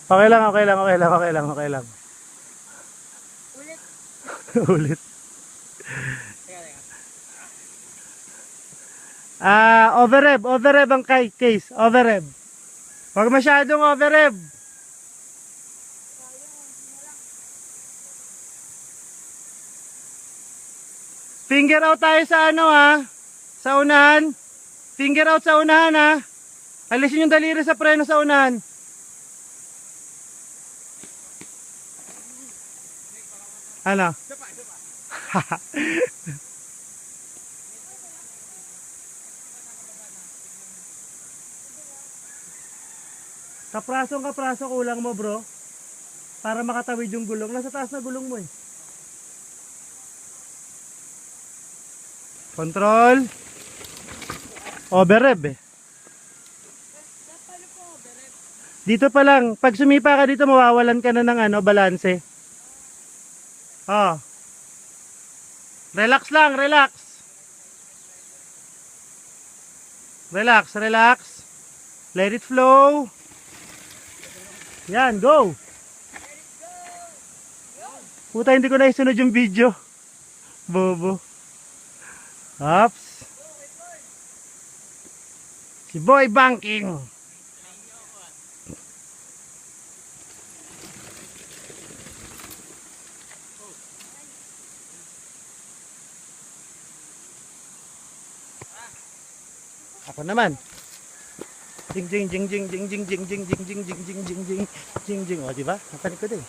Okay lang, okay lang, okay lang, okay lang, okay lang. Ulit. Ulit. Overrev ang case, overrev. Huwag masyadong overrev. Finger out tayo sa ano ha, sa unahan. Finger out sa unahan ha. Alisin yung daliri sa preno sa unahan. Ano? Kapraso kulang mo bro. Para makatawid yung gulong. Nasa taas na gulong mo eh. Control. Overrev eh. Dito pa lang. Pag sumipa ka dito, mawawalan ka na ng ano, balanse. Oh. Relax lang, relax. Relax, relax. Let it flow. Yan, go. Puta, hindi ko na isunod yung video. Bobo. Ups. Si Boy Banking. Ako naman. Jing jing jing jing jing jing jing jing jing jing jing jing jing jing jing jing. O, di ba? Napanik ko din.